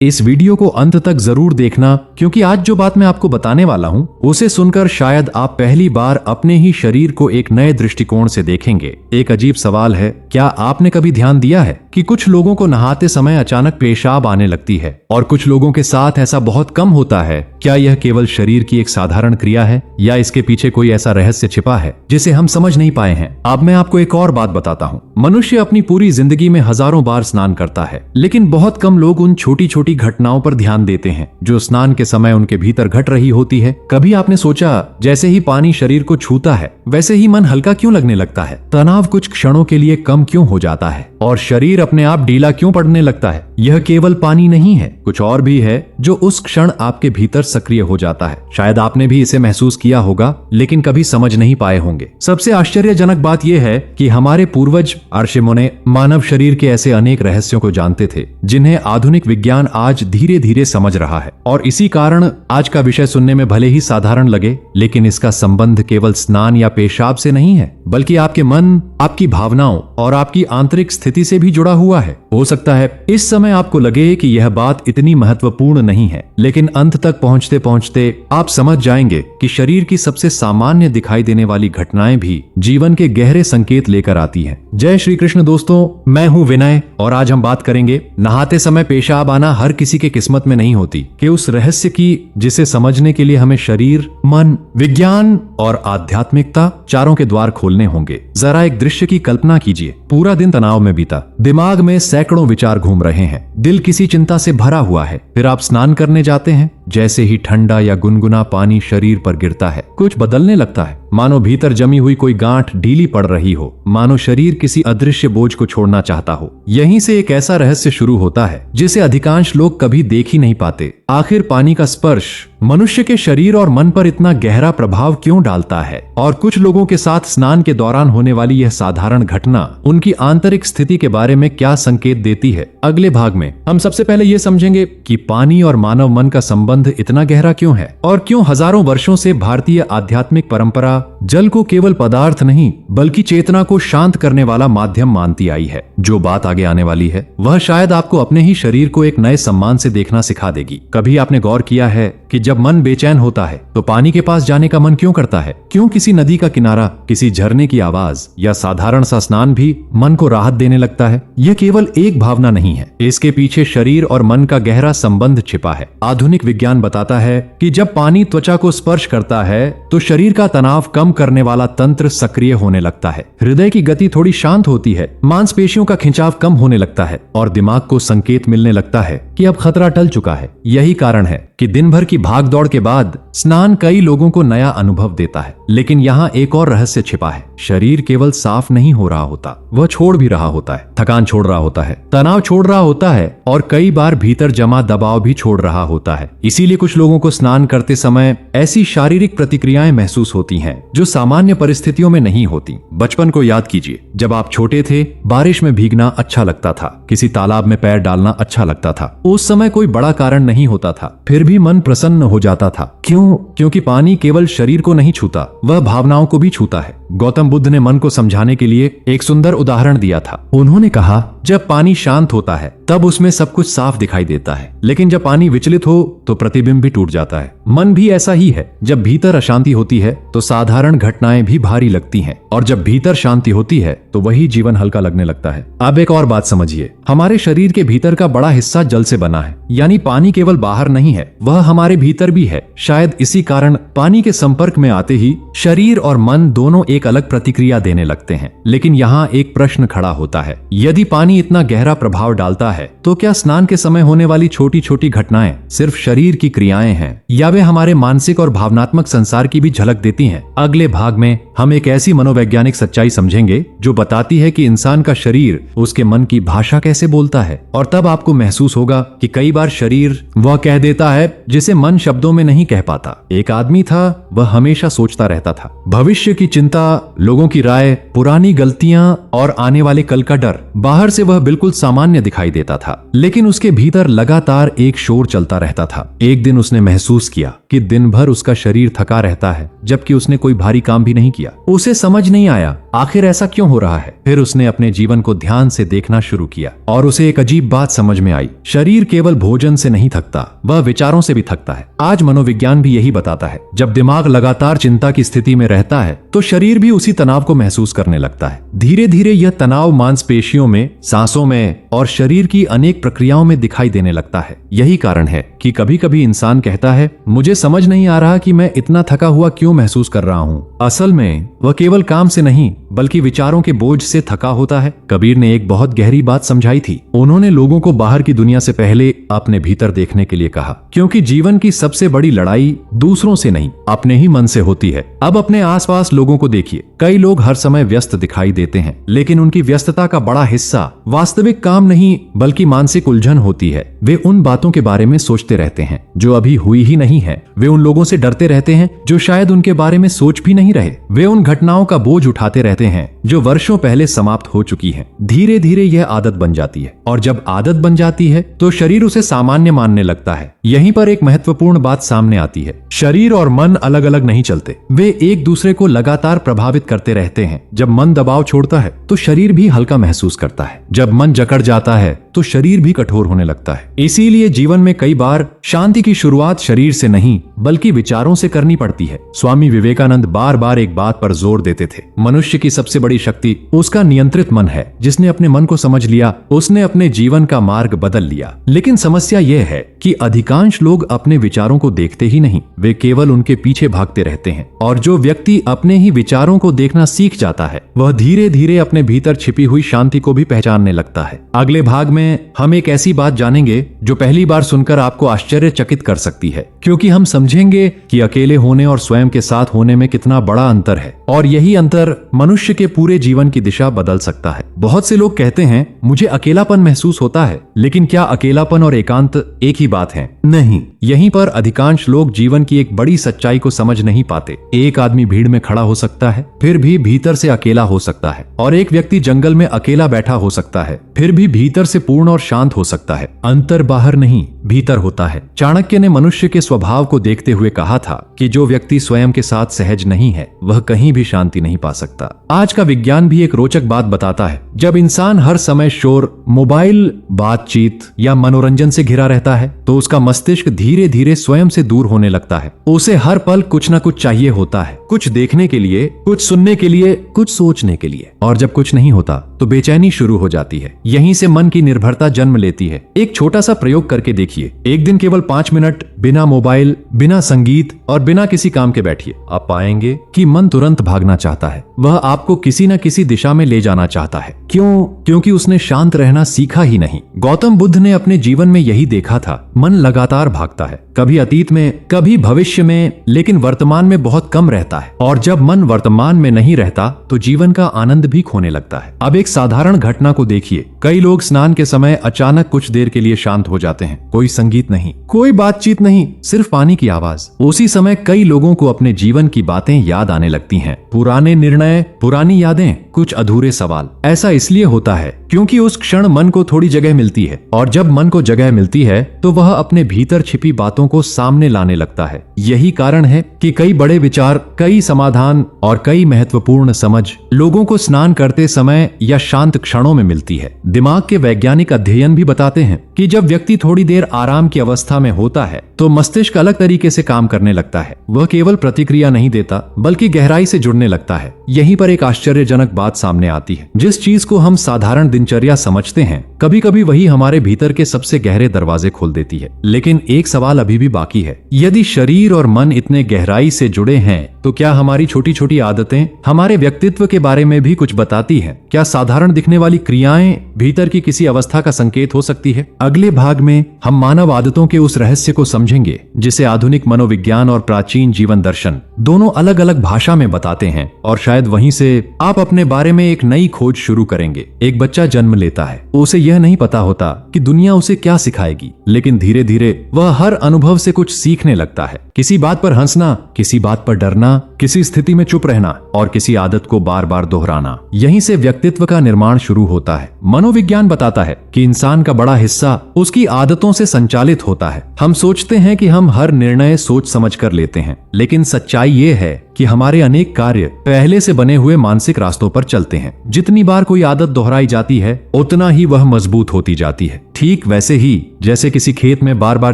इस वीडियो को अंत तक जरूर देखना, क्योंकि आज जो बात मैं आपको बताने वाला हूँ उसे सुनकर शायद आप पहली बार अपने ही शरीर को एक नए दृष्टिकोण से देखेंगे। एक अजीब सवाल है, क्या आपने कभी ध्यान दिया है कि कुछ लोगों को नहाते समय अचानक पेशाब आने लगती है और कुछ लोगों के साथ ऐसा बहुत कम होता है? क्या यह केवल शरीर की एक साधारण क्रिया है या इसके पीछे कोई ऐसा रहस्य छिपा है जिसे हम समझ नहीं पाए हैं? अब मैं आपको एक और बात बताता हूँ। मनुष्य अपनी पूरी जिंदगी में हजारों बार स्नान करता है, लेकिन बहुत कम लोग उन छोटी छोटी घटनाओं पर ध्यान देते हैं जो स्नान के समय उनके भीतर घट रही होती है। कभी आपने सोचा, जैसे ही पानी शरीर को छूता है वैसे ही मन हल्का क्यों लगने लगता है? तनाव कुछ क्षणों के लिए कम क्यों हो जाता है और शरीर अपने आप ढीला क्यों पड़ने लगता है? यह केवल पानी नहीं है, कुछ और भी है जो उस क्षण आपके भीतर सक्रिय हो जाता है। शायद आपने भी इसे महसूस किया होगा, लेकिन कभी समझ नहीं पाए होंगे। सबसे आश्चर्यजनक बात यह है कि हमारे पूर्वज ऋषि मुनि मानव शरीर के ऐसे अनेक रहस्यों को जानते थे जिन्हें आधुनिक विज्ञान आज धीरे धीरे समझ रहा है। और इसी कारण आज का विषय सुनने में भले ही साधारण लगे, लेकिन इसका संबंध केवल स्नान या पेशाब से नहीं है, बल्कि आपके मन, आपकी भावनाओं और आपकी आंतरिक स्थिति से भी जुड़ा हुआ है। हो सकता है इस समय आपको लगे कि यह बात इतनी महत्वपूर्ण नहीं है, लेकिन अंत तक पहुंचते पहुंचते आप समझ जाएंगे कि शरीर की सबसे सामान्य दिखाई देने वाली घटनाएं भी जीवन के गहरे संकेत लेकर आती हैं। जय श्री कृष्ण दोस्तों, मैं हूं विनय और आज हम बात करेंगे नहाते समय पेशाब आना हर किसी के किस्मत में नहीं होती कि उस रहस्य की जिसे समझने के लिए हमें शरीर, मन, विज्ञान और आध्यात्मिकता चारों के द्वार खोलने होंगे। जरा एक दृश्य की कल्पना कीजिए। पूरा दिन तनाव में बीता, दिमाग में सैकड़ों विचार घूम रहे हैं, दिल किसी चिंता से भरा हुआ है। फिर आप स्नान करने जाते हैं। जैसे ही ठंडा या गुनगुना पानी शरीर पर गिरता है, कुछ बदलने लगता है। मानो भीतर जमी हुई कोई गांठ ढीली पड़ रही हो, मानो शरीर किसी अदृश्य बोझ को छोड़ना चाहता हो। यहीं से एक ऐसा रहस्य शुरू होता है जिसे अधिकांश लोग कभी देख ही नहीं पाते। आखिर पानी का स्पर्श मनुष्य के शरीर और मन पर इतना गहरा प्रभाव क्यों डालता है? और कुछ लोगों के साथ स्नान के दौरान होने वाली यह साधारण घटना उनकी आंतरिक स्थिति के बारे में क्या संकेत देती है? अगले भाग में हम सबसे पहले ये समझेंगे कि पानी और मानव मन का संबंध इतना गहरा क्यों है और क्यों हजारों वर्षों से भारतीय आध्यात्मिक परंपरा जल को केवल पदार्थ नहीं बल्कि चेतना को शांत करने वाला माध्यम मानती आई है। जो बात आगे आने वाली है वह शायद आपको अपने ही शरीर को एक नए सम्मान से देखना सिखा देगी। कभी आपने गौर किया है कि जब मन बेचैन होता है तो पानी के पास जाने का मन क्यों करता है? क्यों किसी नदी का किनारा, किसी झरने की आवाज या साधारण सा स्नान भी मन को राहत देने लगता है? यह केवल एक भावना नहीं है, इसके पीछे शरीर और मन का गहरा संबंध छिपा है। आधुनिक विज्ञान बताता है कि जब पानी त्वचा को स्पर्श करता है तो शरीर का तनाव कम करने वाला तंत्र सक्रिय होने लगता है। हृदय की गति थोड़ी शांत होती है, मांसपेशियों का खिंचाव कम होने लगता है और दिमाग को संकेत मिलने लगता है कि अब खतरा टल चुका है। यही कारण है कि दिन भर की भाग दौड़ के बाद स्नान कई लोगों को नया अनुभव देता है। लेकिन यहाँ एक और रहस्य छिपा है। शरीर केवल साफ नहीं हो रहा होता, वह छोड़ भी रहा होता है। थकान छोड़ रहा होता है, तनाव छोड़ रहा होता है और कई बार भीतर जमा दबाव भी छोड़ रहा होता है। इसीलिए कुछ लोगों को स्नान करते समय ऐसी शारीरिक प्रतिक्रियाएं महसूस होती हैं जो सामान्य परिस्थितियों में नहीं होती। बचपन को याद कीजिए, जब आप छोटे थे बारिश में भीगना अच्छा लगता था, किसी तालाब में पैर डालना अच्छा लगता था। उस समय कोई बड़ा कारण नहीं होता था, फिर भी मन प्रसन्न हो जाता था। क्यों? क्योंकि पानी केवल शरीर को नहीं छूता, वह भावनाओं को भी छूता है। गौतम बुद्ध ने मन को समझाने के लिए एक सुंदर उदाहरण दिया था। उन्होंने कहा, जब पानी शांत होता है तब उसमें सब कुछ साफ दिखाई देता है, लेकिन जब पानी विचलित हो तो प्रतिबिंब भी टूट जाता है। मन भी ऐसा ही है। जब भीतर अशांति होती है तो साधारण घटनाएं भी भारी लगती हैं, और जब भीतर शांति होती है तो वही जीवन हल्का लगने लगता है। अब एक और बात समझिए, हमारे शरीर के भीतर का बड़ा हिस्सा जल से बना है, यानी पानी केवल बाहर नहीं है, वह हमारे भीतर भी है। शायद इसी कारण पानी के संपर्क में आते ही शरीर और मन दोनों एक अलग प्रतिक्रिया देने लगते हैं। लेकिन यहाँ एक प्रश्न खड़ा होता है, यदि पानी इतना गहरा प्रभाव डालता है तो क्या स्नान के समय होने वाली छोटी छोटी घटनाएं सिर्फ शरीर की क्रियाएं हैं या वे हमारे मानसिक और भावनात्मक संसार की भी झलक देती हैं? अगले भाग में हम एक ऐसी मनोवैज्ञानिक सच्चाई समझेंगे जो बताती है कि इंसान का शरीर उसके मन की भाषा कैसे बोलता है। और तब आपको महसूस होगा कि कई बार शरीर वह कह देता है जिसे मन शब्दों में नहीं कह पाता। एक आदमी था, वह हमेशा सोचता रहता था, भविष्य की चिंता, लोगों की राय, पुरानी गलतियां और आने वाले कल का डर। बाहर से वह बिल्कुल सामान्य दिखाई देता था, लेकिन उसके भीतर लगातार एक शोर चलता रहता था। एक दिन उसने महसूस किया कि दिन भर उसका शरीर थका रहता है, जबकि उसने कोई भारी काम भी नहीं किया। उसे समझ नहीं आया आखिर ऐसा क्यों हो रहा है। फिर उसने अपने जीवन को ध्यान से देखना शुरू किया और उसे एक अजीब बात समझ में आई। शरीर केवल भोजन से नहीं थकता, वह विचारों से भी थकता है। आज मनोविज्ञान भी यही बताता है, जब दिमाग लगातार चिंता की स्थिति में रहता है तो शरीर भी उसी तनाव को महसूस करने लगता है। धीरे धीरे यह तनाव मांसपेशियों में, सांसों में और शरीर की अनेक प्रक्रियाओं में दिखाई देने लगता है। यही कारण है कि कभी कभी इंसान कहता है, मुझे समझ नहीं आ रहा कि मैं इतना थका हुआ क्यों महसूस कर रहा हूँ। असल में वह केवल काम से नहीं बल्कि विचारों के बोझ से थका होता है। कबीर ने एक बहुत गहरी बात समझाई थी। उन्होंने लोगों को बाहर की दुनिया से पहले अपने भीतर देखने के लिए कहा, क्योंकि जीवन की सबसे बड़ी लड़ाई दूसरों से नहीं, अपने ही मन से होती है। अब अपने आसपास लोगों को देखिए। कई लोग हर समय व्यस्त दिखाई देते हैं, लेकिन उनकी व्यस्तता का बड़ा हिस्सा वास्तविक काम नहीं बल्कि मानसिक उलझन होती है। वे उन बातों के बारे में सोचते रहते हैं जो अभी हुई ही नहीं है। वे उन लोगों से डरते रहते हैं जो शायद उनके बारे में सोच भी नहीं रहे। वे उन घटनाओं का बोझ उठाते रहते हैं जो वर्षों पहले समाप्त हो चुकी हैं। धीरे धीरे यह आदत बन जाती है और जब आदत बन जाती है तो शरीर उसे सामान्य मानने लगता है। यहीं पर एक महत्वपूर्ण बात सामने आती है। शरीर और मन अलग अलग नहीं चलते, वे एक दूसरे को लगातार प्रभावित करते रहते हैं। जब मन दबाव छोड़ता है तो शरीर भी हल्का महसूस करता है। जब मन जकड़ जाता है तो शरीर भी कठोर होने लगता है। इसीलिए जीवन में कई बार शांति की शुरुआत शरीर से नहीं बल्कि विचारों से करनी पड़ती है। स्वामी विवेकानंद बार बार एक बात पर जोर देते थे, मनुष्य की सबसे बड़ी शक्ति उसका नियंत्रित मन है। जिसने अपने मन को समझ लिया उसने अपने जीवन का मार्ग बदल लिया। लेकिन समस्या यह है कि अधिकांश लोग अपने विचारों को देखते ही नहीं, वे केवल उनके पीछे भागते रहते हैं। और जो व्यक्ति अपने ही विचारों को देखना सीख जाता है वह धीरे धीरे अपने भीतर छिपी हुई शांति को भी पहचानने लगता है। अगले भाग में हम एक ऐसी बात जानेंगे जो पहली बार सुनकर आपको आश्चर्यचकित कर सकती है, क्योंकि हम समझेंगे कि अकेले होने और स्वयं के साथ होने में कितना बड़ा अंतर है और यही अंतर मनुष्य के पूरे जीवन की दिशा बदल सकता है। बहुत से लोग कहते हैं, मुझे अकेलापन महसूस होता है, लेकिन क्या अकेलापन और एकांत एक ही बात है? नहीं। यहीं पर अधिकांश लोग जीवन की एक बड़ी सच्चाई को समझ नहीं पाते। एक आदमी भीड़ में खड़ा हो सकता है, फिर भी भीतर से अकेला हो सकता है, और एक व्यक्ति जंगल में अकेला बैठा हो सकता है, फिर भी भीतर से पूर्ण और शांत हो सकता है। अंतर बाहर नहीं, भीतर होता है। चाणक्य ने मनुष्य के स्वभाव को देखते हुए कहा था कि जो व्यक्ति स्वयं के साथ सहज नहीं है वह कहीं भी शांति नहीं पा सकता। आज का विज्ञान भी एक रोचक बात बताता है। जब इंसान हर समय शोर, मोबाइल, बातचीत या मनोरंजन से घिरा रहता है तो उसका मस्तिष्क धीरे धीरे स्वयं से दूर होने लगता है। उसे हर पल कुछ न कुछ चाहिए होता है, कुछ देखने के लिए, कुछ सुनने के लिए, कुछ सोचने के लिए। और जब कुछ नहीं होता तो बेचैनी शुरू हो जाती है। यहीं से मन की निर्भरता जन्म लेती है। एक छोटा सा प्रयोग करके देखिए। एक दिन केवल 5 मिनट बिना मोबाइल, बिना संगीत और बिना किसी काम के बैठिए। आप पाएंगे कि मन तुरंत भागना चाहता है। वह आपको किसी न किसी दिशा में ले जाना चाहता है। क्यों? क्योंकि उसने शांत रहना सीखा ही नहीं। गौतम बुद्ध ने अपने जीवन में यही देखा था। मन लगातार भागता है, कभी अतीत में, कभी भविष्य में, लेकिन वर्तमान में बहुत कम रहता है। और जब मन वर्तमान में नहीं रहता तो जीवन का आनंद भी खोने लगता है। अब एक साधारण घटना को देखिए। कई लोग स्नान के समय अचानक कुछ देर के लिए शांत हो जाते हैं। कोई संगीत नहीं, कोई बातचीत नहीं, सिर्फ पानी की आवाज। उसी समय कई लोगों को अपने जीवन की बातें याद आने लगती हैं। पुराने निर्णय, पुरानी यादें, कुछ अधूरे सवाल। ऐसा इसलिए होता है क्योंकि उस क्षण मन को थोड़ी जगह मिलती है, और जब मन को जगह मिलती है तो वह अपने भीतर छिपी बातों को सामने लाने लगता है। यही कारण है कि कई बड़े विचार, कई समाधान और कई महत्वपूर्ण समझ लोगों को स्नान करते समय या शांत क्षणों में मिलती है। दिमाग के वैज्ञानिक अध्ययन भी बताते हैं कि जब व्यक्ति थोड़ी देर आराम की अवस्था में होता है तो मस्तिष्क अलग तरीके से काम करने लगता है। वह केवल प्रतिक्रिया नहीं देता बल्कि गहराई से जुड़ने लगता है। यहीं पर एक आश्चर्यजनक बात सामने आती है। जिस चीज को हम साधारण दिनचर्या समझते हैं, कभी कभी वही हमारे भीतर के सबसे गहरे दरवाजे खोल देती है। लेकिन एक सवाल अभी भी बाकी है। यदि शरीर और मन इतने गहराई से जुड़े हैं तो क्या हमारी छोटी छोटी आदतें हमारे व्यक्तित्व के बारे में भी कुछ बताती हैं? क्या साधारण दिखने वाली क्रियाएं भीतर की किसी अवस्था का संकेत हो सकती है? अगले भाग में हम मानव आदतों के उस रहस्य को समझेंगे जिसे आधुनिक मनोविज्ञान और प्राचीन जीवन दर्शन दोनों अलग अलग भाषा में बताते हैं, और शायद वहीं से आप अपने बारे में एक नई खोज शुरू करेंगे। एक बच्चा जन्म लेता है, उसे यह नहीं पता होता कि दुनिया उसे क्या सिखाएगी, लेकिन धीरे धीरे वह हर अनुभव से कुछ सीखने लगता है। किसी बात पर हंसना, किसी बात पर डरना, किसी स्थिति में चुप रहना और किसी आदत को बार बार दोहराना। यहीं से व्यक्तित्व का निर्माण शुरू होता है। मनोविज्ञान बताता है कि इंसान का बड़ा हिस्सा उसकी आदतों से संचालित होता है। हम सोचते हैं कि हम हर निर्णय सोच समझ कर लेते हैं, लेकिन सच्चाई ये है कि कि हमारे अनेक कार्य पहले से बने हुए मानसिक रास्तों पर चलते हैं। जितनी बार कोई आदत दोहराई जाती है उतना ही वह मजबूत होती जाती है। ठीक वैसे ही जैसे किसी खेत में बार बार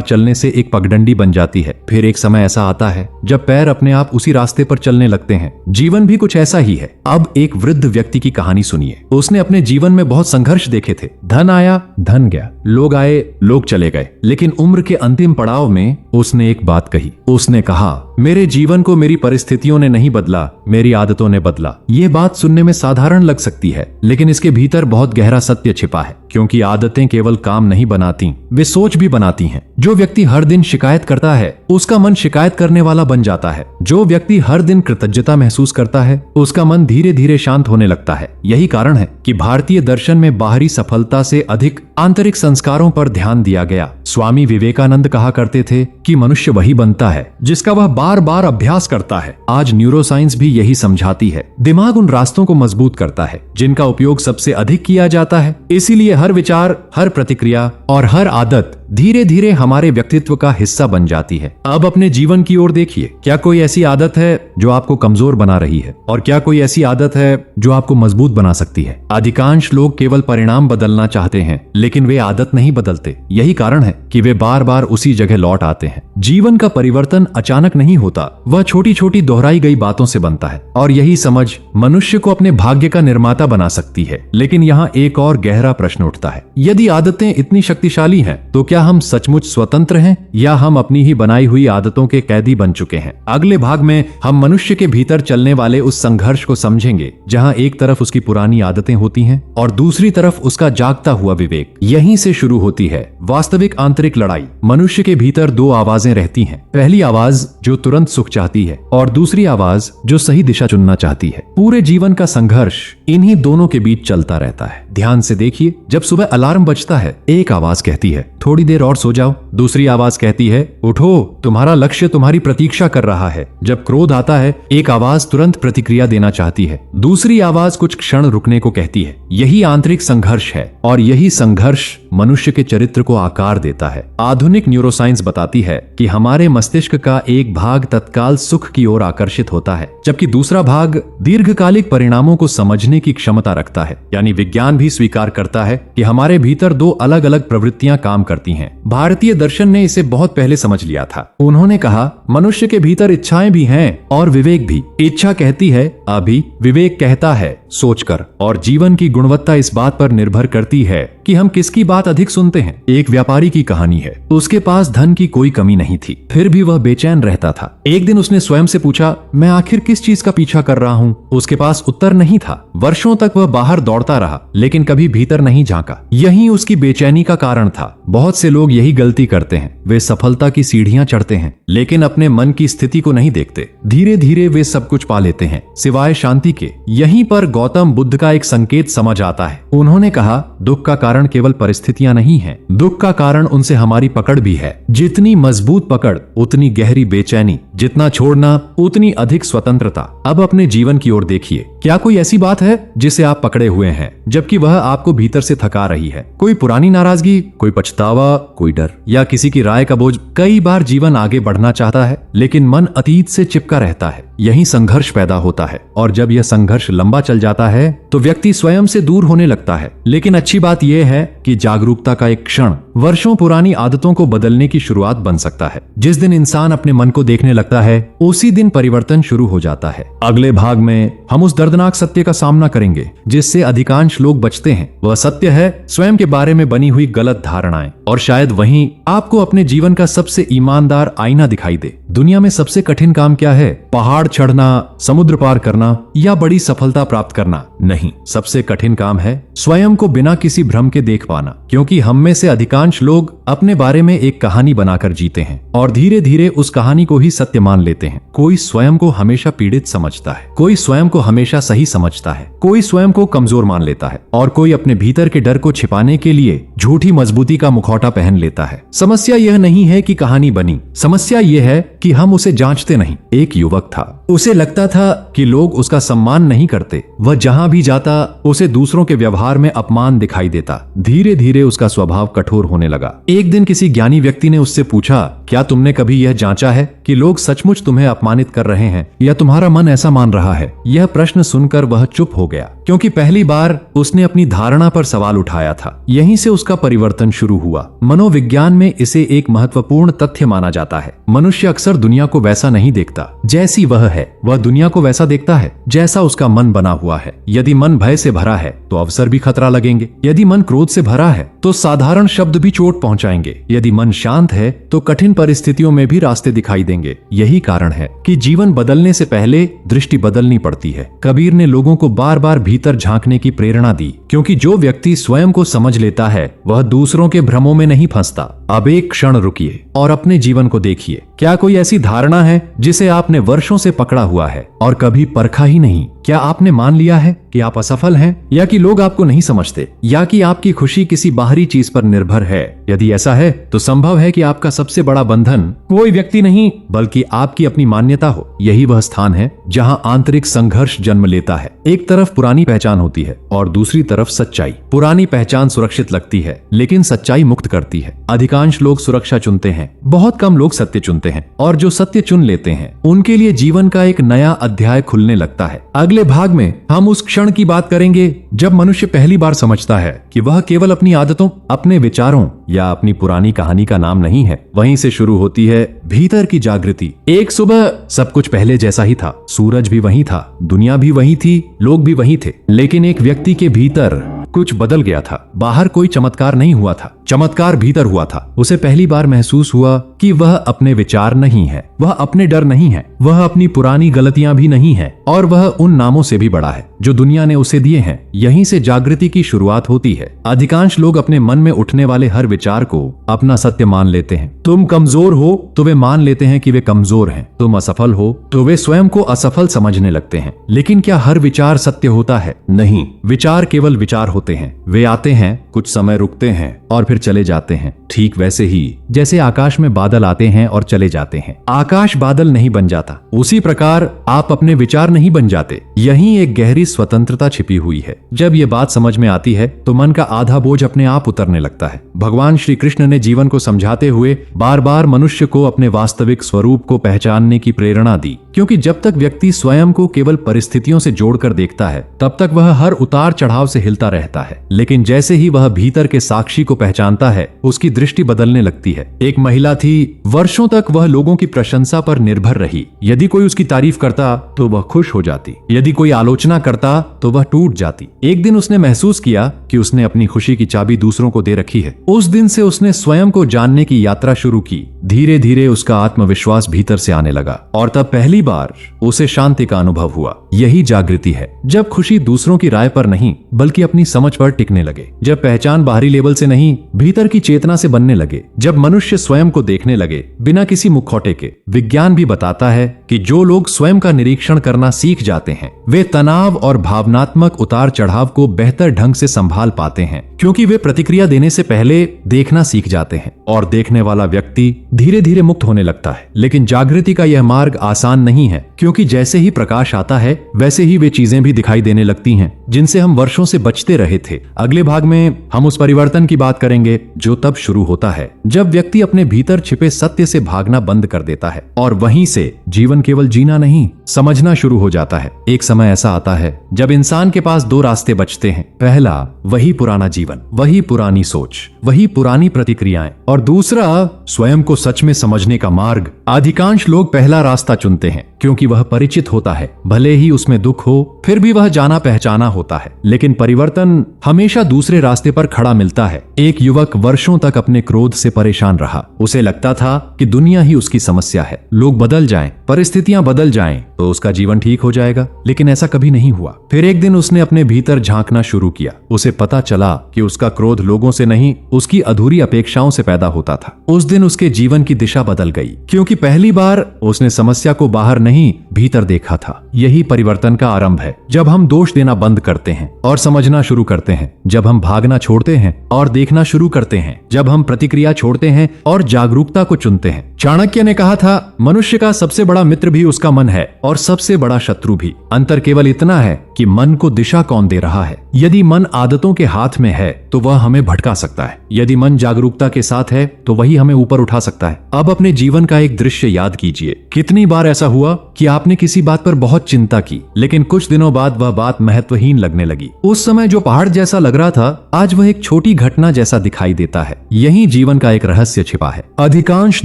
चलने से एक पगडंडी बन जाती है, फिर एक समय ऐसा आता है जब पैर अपने आप उसी रास्ते पर चलने लगते हैं। जीवन भी कुछ ऐसा ही है। अब एक वृद्ध व्यक्ति की कहानी सुनिए। उसने अपने जीवन में बहुत संघर्ष देखे थे। धन आया, धन गया, लोग आए, लोग चले गए, लेकिन उम्र के अंतिम पड़ाव में उसने एक बात कही। उसने कहा, मेरे जीवन को मेरी परिस्थितियों ने नहीं बदला, मेरी आदतों ने बदला। ये बात सुनने में साधारण लग सकती है, लेकिन इसके भीतर बहुत गहरा सत्य छिपा है। क्योंकि आदतें केवल काम नहीं बनाती, वे सोच भी बनाती हैं। जो व्यक्ति हर दिन शिकायत करता है उसका मन शिकायत करने वाला बन जाता है। जो व्यक्ति हर दिन कृतज्ञता महसूस करता है उसका मन धीरे धीरे शांत होने लगता है। यही कारण है कि भारतीय दर्शन में बाहरी सफलता से अधिक आंतरिक संस्कारों पर ध्यान दिया गया। स्वामी विवेकानंद कहा करते थे कि मनुष्य वही बनता है जिसका वह बार बार अभ्यास करता है। आज न्यूरोसाइंस भी यही समझाती है। दिमाग उन रास्तों को मजबूत करता है जिनका उपयोग सबसे अधिक किया जाता है। इसीलिए हर विचार, हर प्रतिक्रिया और हर आदत धीरे धीरे हमारे व्यक्तित्व का हिस्सा बन जाती है। अब अपने जीवन की ओर देखिए। क्या कोई ऐसी आदत है जो आपको कमजोर बना रही है, और क्या कोई ऐसी आदत है जो आपको मजबूत बना सकती है? अधिकांश लोग केवल परिणाम बदलना चाहते हैं, लेकिन वे आदत नहीं बदलते। यही कारण है कि वे बार बार उसी जगह लौट आते हैं। जीवन का परिवर्तन अचानक नहीं होता, वह छोटी छोटी दोहराई गई बातों से बनता है। और यही समझ मनुष्य को अपने भाग्य का निर्माता बना सकती है। लेकिन यहाँ एक और गहरा प्रश्न उठता है, यदि आदतें इतनी शक्तिशाली हैं तो क्या हम सचमुच स्वतंत्र हैं, या हम अपनी ही बनाई हुई आदतों के कैदी बन चुके हैं? अगले भाग में हम मनुष्य के भीतर चलने वाले उस संघर्ष को समझेंगे जहां एक तरफ उसकी पुरानी आदतें होती हैं और दूसरी तरफ उसका जागता हुआ विवेक। यहीं से शुरू होती है वास्तविक आंतरिक लड़ाई। मनुष्य के भीतर दो आवाजें रहती हैं। पहली आवाज जो तुरंत सुख चाहती है, और दूसरी आवाज जो सही दिशा चुनना चाहती है। पूरे जीवन का संघर्ष इन्हीं दोनों के बीच चलता रहता है। ध्यान से देखिए, जब सुबह अलार्म बजता है एक आवाज कहती है थोड़ी देर और सो जाओ। दूसरी आवाज कहती है उठो, तुम्हारा लक्ष्य तुम्हारी प्रतीक्षा कर रहा है। जब क्रोध आता है एक आवाज तुरंत प्रतिक्रिया देना चाहती है, दूसरी आवाज कुछ क्षण रुकने को कहती है। यही आंतरिक संघर्ष है, और यही संघर्ष मनुष्य के चरित्र को आकार देता है। आधुनिक न्यूरोसाइंस बताती है कि हमारे मस्तिष्क का एक भाग तत्काल सुख की ओर आकर्षित होता है, जबकि दूसरा भाग दीर्घकालिक परिणामों को समझने की क्षमता रखता है। यानी विज्ञान भी स्वीकार करता है कि हमारे भीतर दो अलग अलग प्रवृत्तियां काम करती हैं। भारतीय दर्शन ने इसे बहुत पहले समझ लिया था। उन्होंने कहा, मनुष्य के भीतर इच्छाएं भी हैं और विवेक भी। इच्छा कहती है अभी, विवेक कहता है सोचकर। और जीवन की गुणवत्ता इस बात पर निर्भर करती है कि हम किसकी बात अधिक सुनते हैं। एक व्यापारी की कहानी है। उसके पास धन की कोई कमी नहीं थी, फिर भी वह बेचैन रहता था। एक दिन उसने स्वयं से पूछा, मैं आखिर किस चीज का पीछा कर रहा हूँ? उसके पास उत्तर नहीं था। वर्षों तक वह बाहर दौड़ता रहा, लेकिन कभी भीतर नहीं झांका। यही उसकी बेचैनी का कारण था। बहुत से लोग यही गलती करते हैं। वे सफलता की सीढ़ियां चढ़ते हैं, लेकिन अपने मन की स्थिति को नहीं देखते। धीरे धीरे वे सब कुछ पा लेते हैं, सिवाय शांति के। यहीं पर गौतम बुद्ध का एक संकेत समझ आता है। उन्होंने कहा, दुख का कारण केवल परिस्थितियां नहीं हैं, दुख का कारण उनसे हमारी पकड़ भी है। जितनी मजबूत पकड़ उतनी गहरी बेचैनी, जितना छोड़ना उतनी अधिक स्वतंत्रता। अब अपने जीवन की ओर देखिए। क्या कोई ऐसी बात है जिसे आप पकड़े हुए हैं, जबकि वह आपको भीतर से थका रही है? कोई पुरानी नाराजगी, कोई पछतावा, कोई डर, या किसी की राय का बोझ? कई बार जीवन आगे बढ़ना चाहता है, लेकिन मन अतीत से चिपका रहता है। यही संघर्ष पैदा होता है, और जब यह संघर्ष लंबा चल जाता है तो व्यक्ति स्वयं से दूर होने लगता है। लेकिन अच्छी बात यह है कि जागरूकता का एक क्षण वर्षों पुरानी आदतों को बदलने की शुरुआत बन सकता है। जिस दिन इंसान अपने मन को देखने लगता है, उसी दिन परिवर्तन शुरू हो जाता है। अगले भाग में हम उस दर्दनाक सत्य का सामना करेंगे जिससे अधिकांश लोग बचते हैं। वह सत्य है स्वयं के बारे में बनी हुई गलत धारणाएं, और शायद वहीं आपको अपने जीवन का सबसे ईमानदार आईना दिखाई दे। दुनिया में सबसे कठिन काम क्या है? पहाड़ चढ़ना, समुद्र पार करना, या बड़ी सफलता प्राप्त करना? नहीं, सबसे कठिन काम है स्वयं को बिना किसी भ्रम के देख पाना। क्योंकि हम में से अधिकांश लोग अपने बारे में एक कहानी बनाकर जीते हैं, और धीरे धीरे उस कहानी को ही सत्य मान लेते हैं। कोई स्वयं को हमेशा पीड़ित समझता है, कोई स्वयं को हमेशा सही समझता है, कोई स्वयं को कमजोर मान लेता है, और कोई अपने भीतर के डर को छिपाने के लिए झूठी मजबूती का मुखौटा पहन लेता है। समस्या यह नहीं है कि कहानी बनी, समस्या यह है कि हम उसे जांचते नहीं। एक युवक था, उसे लगता था कि लोग उसका सम्मान नहीं करते। वह जहां भी जाता उसे दूसरों के व्यवहार में अपमान दिखाई देता। धीरे धीरे उसका स्वभाव कठोर होने लगा। एक दिन किसी ज्ञानी व्यक्ति ने उससे पूछा, क्या तुमने कभी यह जांचा है कि लोग सचमुच तुम्हें अपमानित कर रहे हैं या तुम्हारा मन ऐसा मान रहा है? यह प्रश्न सुनकर वह चुप हो गया, क्योंकि पहली बार उसने अपनी धारणा पर सवाल उठाया था। यहीं से उसका परिवर्तन शुरू हुआ। मनोविज्ञान में इसे एक महत्वपूर्ण तथ्य माना जाता है। मनुष्य अक्सर दुनिया को वैसा नहीं देखता जैसी वह है, वह दुनिया को वैसा देखता है जैसा उसका मन बना हुआ है। यदि मन भय से भरा है तो अवसर भी खतरा लगेंगे। यदि मन क्रोध से भरा है तो साधारण शब्द भी चोट पहुंचाएंगे। यदि मन शांत है तो कठिन परिस्थितियों में भी रास्ते दिखाई देंगे। यही कारण है कि जीवन बदलने से पहले दृष्टि बदलनी पड़ती है। कबीर ने लोगों को बार बार भीतर झांकने की प्रेरणा दी, क्योंकि जो व्यक्ति स्वयं को समझ लेता है वह दूसरों के भ्रमों में नहीं फंसता। अब एक क्षण रुकिए और अपने जीवन को देखिए। क्या कोई ऐसी धारणा है जिसे आपने वर्षों से पकड़ा हुआ है और कभी परखा ही नहीं? क्या आपने मान लिया है कि आप असफल हैं, या कि लोग आपको नहीं समझते, या कि आपकी खुशी किसी बाहरी चीज पर निर्भर है? यदि ऐसा है तो संभव है कि आपका सबसे बड़ा बंधन कोई व्यक्ति नहीं बल्कि आपकी अपनी मान्यता हो। यही वह स्थान है जहां आंतरिक संघर्ष जन्म लेता है। एक तरफ पुरानी पहचान होती है और दूसरी तरफ सच्चाई। पुरानी पहचान सुरक्षित लगती है, लेकिन सच्चाई मुक्त करती है। अधिकांश लोग सुरक्षा चुनते हैं, बहुत कम लोग सत्य चुनते हैं, और जो सत्य चुन लेते हैं उनके लिए जीवन का एक नया अध्याय खुलने लगता है। अगले भाग में हम उस क्षण की बात करेंगे जब मनुष्य पहली बार समझता है कि वह केवल अपनी आदतों, अपने विचारों या अपनी पुरानी कहानी का नाम नहीं है। वहीं से शुरू होती है भीतर की जागृति। एक सुबह सब कुछ पहले जैसा ही था। सूरज भी वही था, दुनिया भी वही थी, लोग भी वही थे, लेकिन एक व्यक्ति के भीतर कुछ बदल गया था। बाहर कोई चमत्कार नहीं हुआ था, चमत्कार भीतर हुआ था। उसे पहली बार महसूस हुआ कि वह अपने विचार नहीं है, वह अपने डर नहीं है, वह अपनी पुरानी गलतियां भी नहीं है, और वह उन नामों से भी बड़ा है जो दुनिया ने उसे दिए हैं। यहीं से जागृति की शुरुआत होती है। अधिकांश लोग अपने मन में उठने वाले हर विचार को अपना सत्य मान लेते हैं। तुम कमजोर हो तो वे मान लेते हैं कि वे कमजोर हैं। तुम असफल हो तो वे स्वयं को असफल समझने लगते हैं। लेकिन क्या हर विचार सत्य होता है? नहीं। विचार केवल विचार होते हैं। वे आते हैं, कुछ समय रुकते हैं और फिर चले जाते हैं। ठीक वैसे ही जैसे आकाश में बादल आते हैं और चले जाते हैं। आकाश बादल नहीं बन जाता, उसी प्रकार आप अपने विचार नहीं बन जाते। यहीं एक गहरी स्वतंत्रता छिपी हुई है। जब ये बात समझ में आती है तो मन का आधा बोझ अपने आप उतरने लगता है। भगवान श्री कृष्ण ने जीवन को समझाते हुए बार बार मनुष्य को अपने वास्तविक स्वरूप को पहचानने की प्रेरणा दी, क्योंकि जब तक व्यक्ति स्वयं को केवल परिस्थितियों से जोड़कर देखता है तब तक वह हर उतार चढ़ाव से हिलता रहता है। लेकिन जैसे ही वह भीतर के साक्षी को पहचानता है उसकी दृष्टि बदलने लगती है। एक महिला थी, वर्षों तक वह लोगों की प्रशंसा पर निर्भर रही। यदि कोई उसकी तारीफ करता तो वह खुश हो जाती, यदि कोई आलोचना करता तो वह टूट जाती। एक दिन उसने महसूस किया कि उसने अपनी खुशी की चाबी दूसरों को दे रखी है। उस दिन से उसने स्वयं को जानने की यात्रा शुरू की। धीरे धीरे उसका आत्मविश्वास भीतर से आने लगा और तब पहली बार उसे शांति का अनुभव हुआ। यही जागृति है, जब खुशी दूसरों की राय पर नहीं बल्कि अपनी समझ पर टिकने लगे, जब पहचान बाहरी लेवल से नहीं भीतर की चेतना से बनने लगे, जब मनुष्य स्वयं को देखने लगे बिना किसी मुखौटे के। विज्ञान भी बताता है कि जो लोग स्वयं का निरीक्षण करना सीख जाते हैं वे तनाव और भावनात्मक उतार चढ़ाव को बेहतर ढंग से संभाल पाते हैं, क्योंकि वे प्रतिक्रिया देने से पहले देखना सीख जाते हैं और देखने वाला व्यक्ति धीरे धीरे मुक्त होने लगता है। लेकिन जागृति का यह मार्ग आसान नहीं है, क्योंकि जैसे ही प्रकाश आता है वैसे ही वे चीजें भी दिखाई देने लगती हैं जिनसे हम वर्षों से बचते रहे थे। अगले भाग में हम उस परिवर्तन की बात करेंगे जो तब शुरू होता है जब व्यक्ति अपने भीतर छिपे सत्य से भागना बंद कर देता है और वहीं से जीवन केवल जीना नहीं समझना शुरू हो जाता है। एक समय ऐसा आता है जब इंसान के पास दो रास्ते बचते हैं। पहला, वही पुराना जीवन, वही पुरानी सोच, वही पुरानी प्रतिक्रियाएं, और दूसरा स्वयं को सच में समझने का मार्ग। अधिकांश लोग पहला रास्ता चुनते हैं क्योंकि वह परिचित होता है, भले ही उसमें दुख हो फिर भी वह जाना पहचाना होता है। लेकिन परिवर्तन हमेशा दूसरे रास्ते पर खड़ा मिलता है। एक युवक वर्षों तक अपने क्रोध से परेशान रहा। उसे लगता था कि दुनिया ही उसकी समस्या है, लोग बदल जाएं, परिस्थितियां बदल जाएं तो उसका जीवन ठीक हो जाएगा। लेकिन ऐसा कभी नहीं हुआ। फिर एक दिन उसने अपने भीतर झांकना शुरू किया। उसे पता चला कि उसका क्रोध लोगों से नहीं उसकी अधूरी अपेक्षाओं से पैदा होता था। उस दिन उसके जीवन की दिशा बदल गई, क्योंकि पहली बार उसने समस्या को बाहर नहीं भीतर देखा था। यही परिवर्तन का आरंभ है, जब हम दोष देना बंद करते हैं और समझना शुरू करते हैं, जब हम भागना छोड़ते हैं और देखना शुरू करते हैं, जब हम प्रतिक्रिया छोड़ते हैं और जागरूकता को चुनते हैं। चाणक्य ने कहा था, मनुष्य का सबसे बड़ा मित्र भी उसका मन है और सबसे बड़ा शत्रु भी। अंतर केवल इतना है कि मन को दिशा कौन दे रहा है। यदि मन आदतों के हाथ में है तो वह हमें भटका सकता है, यदि मन जागरूकता के साथ है तो वही हमें ऊपर उठा सकता है। अब अपने जीवन का एक दृश्य याद कीजिए। कितनी बार ऐसा हुआ कि आपने किसी बात पर बहुत चिंता की, लेकिन कुछ दिनों बाद वह बात महत्वहीन लगने लगी। उस समय जो पहाड़ जैसा लग रहा था, आज वह एक छोटी घटना जैसा दिखाई देता है। यही जीवन का एक रहस्य छिपा है। अधिकांश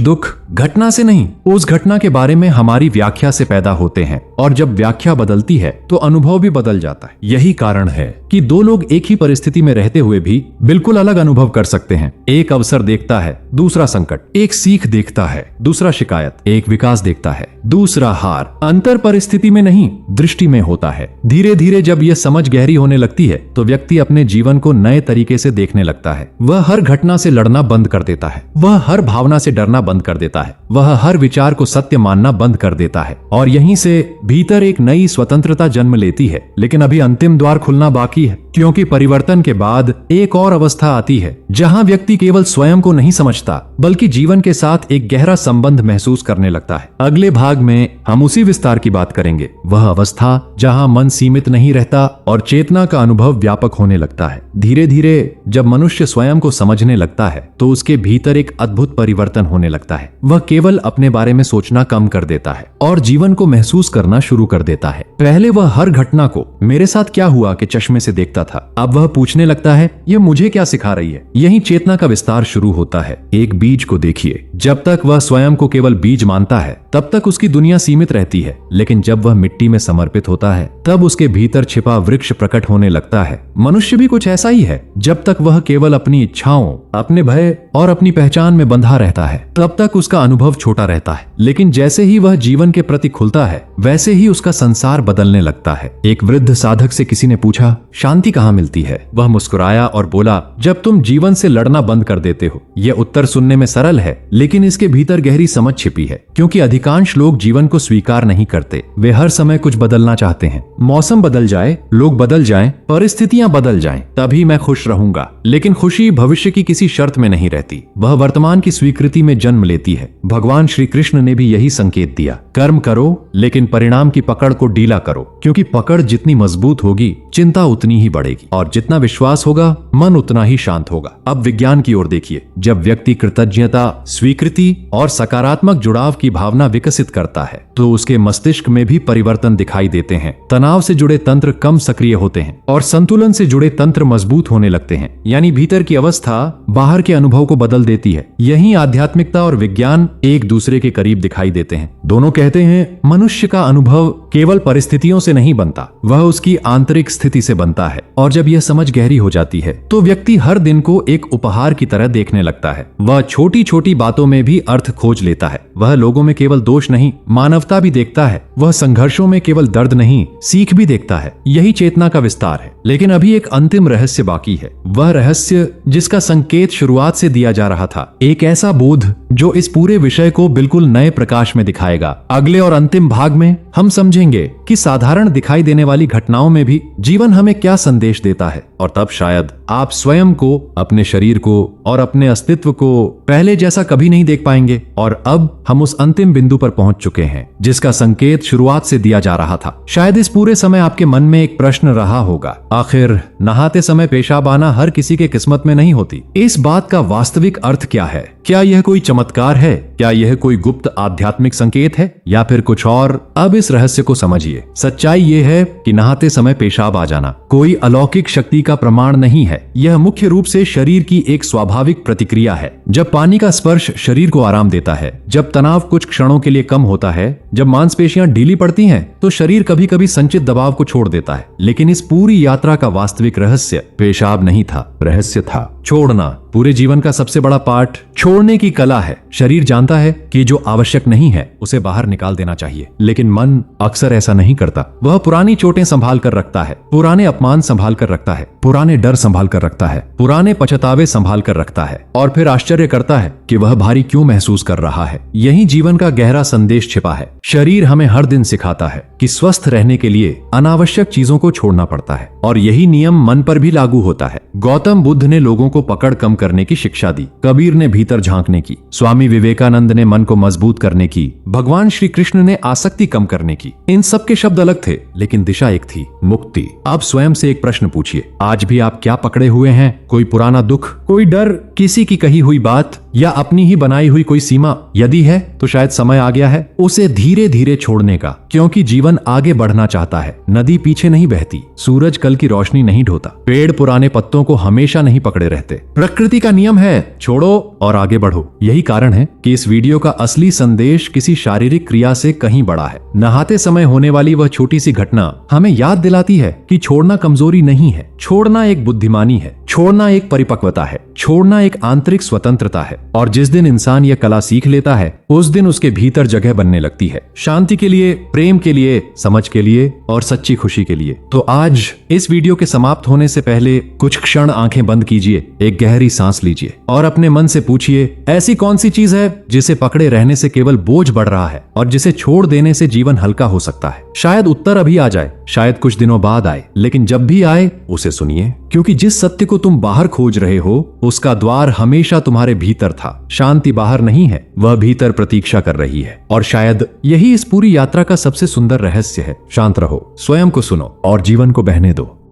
दुख घटना से नहीं, उस घटना के बारे में हमारी व्याख्या से पैदा होते हैं, और जब व्याख्या बदलती है तो अनुभव भी बदल जाता है। यही कारण है कि दो लोग एक ही परिस्थिति में रहते हुए भी बिल्कुल अलग अनुभव कर सकते हैं। एक अवसर देखता है, दूसरा संकट। एक सीख देखता है, दूसरा शिकायत। एक विकास देखता है, दूसरा हार। अंतर परिस्थिति में नहीं, दृष्टि में होता है। धीरे धीरे जब यह समझ गहरी होने लगती है तो व्यक्ति अपने जीवन को नए तरीके से देखने लगता है। वह हर घटना से लड़ना बंद कर देता है, वह हर भावना से डरना बंद कर देता है, वह हर विचार को सत्य मानना बंद कर देता है, और यहीं से भीतर एक नई स्वतंत्रता जन्म लेती है। लेकिन अभी अंतिम द्वार खुलना बाकी है, क्योंकि परिवर्तन के बाद एक और अवस्था आती है जहां व्यक्ति केवल स्वयं को नहीं समझता बल्कि जीवन के साथ एक गहरा संबंध महसूस करने लगता है। अगले भाग में हम उसी विस्तार की बात करेंगे, वह अवस्था जहां मन सीमित नहीं रहता और चेतना का अनुभव व्यापक होने लगता है। धीरे धीरे जब मनुष्य स्वयं को समझने लगता है तो उसके भीतर एक अद्भुत परिवर्तन होने लगता है। वह केवल अपने बारे में सोचना कम कर देता है और जीवन को महसूस करना शुरू कर देता है। पहले वह हर घटना को मेरे साथ क्या हुआ के चश्मे से देखता था, अब वह पूछने लगता है यह मुझे क्या सिखा रही है। यही चेतना का विस्तार शुरू होता है। एक बीज को देखिए, जब तक वह स्वयं को केवल बीज मानता है तब तक उसकी दुनिया सीमित रहती है, लेकिन जब वह मिट्टी में समर्पित होता है तब उसके भीतर छिपा वृक्ष प्रकट होने लगता है। मनुष्य भी कुछ ऐसा ही है। जब तक वह केवल अपनी इच्छाओं, अपने भय और अपनी पहचान में बंधा रहता है तब तक उसका अनुभव छोटा रहता है, लेकिन जैसे ही वह जीवन के प्रति खुलता है वैसे ही उसका संसार बदलने लगता है। एक वृद्ध साधक से किसी ने पूछा, शांति कहाँ मिलती है? वह मुस्कुराया और बोला, जब तुम जीवन से लड़ना बंद कर देते हो। यह उत्तर सुनने में सरल है, लेकिन इसके भीतर गहरी समझ छिपी है, क्योंकि अधिकांश लोग जीवन को स्वीकार नहीं करते। वे हर समय कुछ बदलना चाहते हैं। मौसम बदल जाए, लोग बदल जाएं, परिस्थितियां बदल जाएं, तभी मैं खुश रहूंगा। लेकिन खुशी भविष्य की किसी शर्त में नहीं रहती, वह वर्तमान की स्वीकृति में जन्म लेती है। भगवान श्री कृष्ण ने भी यही संकेत दिया, कर्म करो लेकिन परिणाम की पकड़ को ढीला करो, क्योंकि पकड़ जितनी मजबूत होगी चिंता उतनी ही बढ़ेगी, और जितना विश्वास होगा मन उतना ही शांत होगा। अब विज्ञान की ओर देखिए। जब व्यक्ति कृतज्ञता, स्वीकृति और सकारात्मक जुड़ाव की भावना विकसित करता है तो उसके मस्तिष्क में भी परिवर्तन दिखाई देते हैं। तनाव से जुड़े तंत्र कम सक्रिय होते हैं और संतुलन से जुड़े तंत्र मजबूत होने लगते हैं। यानी भीतर की अवस्था बाहर के अनुभव को बदल देती है। यही आध्यात्मिकता और विज्ञान एक दूसरे के करीब दिखाई देते हैं। दोनों कहते हैं मनुष्य का अनुभव केवल परिस्थितियों से नहीं बनता, वह उसकी आंतरिक स्थिति से बनता है। और जब यह समझ गहरी हो जाती है तो व्यक्ति हर दिन को एक उपहार की तरह देखने लगता है। वह छोटी छोटी बातों में भी अर्थ खोज लेता है। वह लोगों में केवल दोष नहीं, मानवता भी देखता है। वह संघर्षों में केवल दर्द नहीं, सीख भी देखता है। यही चेतना का विस्तार है। लेकिन अभी एक अंतिम रहस्य बाकी है, वह रहस्य जिसका संकेत शुरुआत से दिया जा रहा था। एक ऐसा बोध जो इस पूरे विषय को बिल्कुल नए प्रकाश में दिखाएगा। अगले और अंतिम भाग में हम समझेंगे कि साधारण दिखाई देने वाली घटनाओं में भी जीवन हमें क्या संदेश देता है, और तब शायद आप स्वयं को, अपने शरीर को और अपने अस्तित्व को पहले जैसा कभी नहीं देख पाएंगे। और अब हम उस अंतिम बिंदु पर पहुंच चुके हैं जिसका संकेत शुरुआत से दिया जा रहा था। शायद इस पूरे समय आपके मन में एक प्रश्न रहा होगा, आखिर नहाते समय पेशाब आना हर किसी के किस्मत में नहीं होती। इस बात का वास्तविक अर्थ क्या है? क्या यह कोई चमत्कार है? क्या यह कोई गुप्त आध्यात्मिक संकेत है या फिर कुछ और? अब इस रहस्य को समझिए। सच्चाई यह है कि नहाते समय पेशाब आ जाना कोई अलौकिक शक्ति का प्रमाण नहीं है। यह मुख्य रूप से शरीर की एक स्वाभाविक प्रतिक्रिया है। जब पानी का स्पर्श शरीर को आराम देता है, जब तनाव कुछ क्षणों के लिए कम होता है, जब मांसपेशियां ढीली पड़ती हैं, तो शरीर कभी कभी संचित दबाव को छोड़ देता है। लेकिन इस पूरी यात्रा का वास्तविक रहस्य पेशाब नहीं था, रहस्य था छोड़ना। पूरे जीवन का सबसे बड़ा पाठ छोड़ने की कला है। शरीर जानता है कि जो आवश्यक नहीं है उसे बाहर निकाल देना चाहिए, लेकिन मन अक्सर ऐसा नहीं करता। वह पुरानी चोटें संभाल कर रखता है, पुराने अपमान संभाल कर रखता है, पुराने डर संभाल कर रखता है, पुराने पछतावे संभाल कर रखता है, और फिर आश्चर्य करता है कि वह भारी क्यों महसूस कर रहा है। यही जीवन का गहरा संदेश छिपा है। शरीर हमें हर दिन सिखाता है कि स्वस्थ रहने के लिए अनावश्यक चीजों को छोड़ना पड़ता है, और यही नियम मन पर भी लागू होता है। गौतम बुद्ध ने लोगों को पकड़ कम करने की शिक्षा दी, कबीर ने भीतर झांकने की, स्वामी विवेकानंद ने मन को मजबूत करने की, भगवान श्री कृष्ण ने आसक्ति कम करने की। इन सब के शब्द अलग थे लेकिन दिशा एक थी, मुक्ति। अब स्वयं से एक प्रश्न पूछिए, आज भी आप क्या पकड़े हुए हैं? कोई पुराना दुख, कोई डर, किसी की कही हुई बात या अपनी ही बनाई हुई कोई सीमा? यदि है तो शायद समय आ गया है उसे धीरे धीरे छोड़ने का, क्योंकि जीवन आगे बढ़ना चाहता है। नदी पीछे नहीं बहती, सूरज कल की रोशनी नहीं ढोता, पेड़ पुराने पत्तों को हमेशा नहीं पकड़े रहते। प्रकृति का नियम है, छोड़ो और आगे बढ़ो। यही कारण है कि इस वीडियो का असली संदेश किसी शारीरिक क्रिया से कहीं बड़ा है। नहाते समय होने वाली वह छोटी सी घटना हमें याद दिलाती है कि छोड़ना कमजोरी नहीं है, छोड़ना एक बुद्धिमानी है, छोड़ना एक परिपक्वता है, छोड़ना एक आंतरिक स्वतंत्रता है। और जिस दिन इंसान यह कला सीख लेता है उस दिन उसके भीतर जगह बनने लगती है, शांति के लिए, प्रेम के लिए, समझ के लिए और सच्ची खुशी के लिए। तो आज इस वीडियो के समाप्त होने से पहले कुछ क्षण आंखें बंद कीजिए, एक गहरी सांस लीजिए और अपने मन से पूछिए, ऐसी कौन सी चीज है जिसे पकड़े रहने से केवल बोझ बढ़ रहा है और जिसे छोड़ देने से जीवन हल्का हो सकता है? शायद उत्तर अभी आ जाए, शायद कुछ दिनों बाद आए, लेकिन जब भी आए उसे सुनिए, क्योंकि जिस सत्य को तुम बाहर खोज रहे हो उसका द्वार हमेशा तुम्हारे भीतर था। शांति बाहर नहीं है, वह भीतर प्रतीक्षा कर रही है। और शायद यही इस पूरी यात्रा का सबसे सुंदर रहस्य है। शांत रहो, स्वयं को सुनो और जीवन को बहने दो।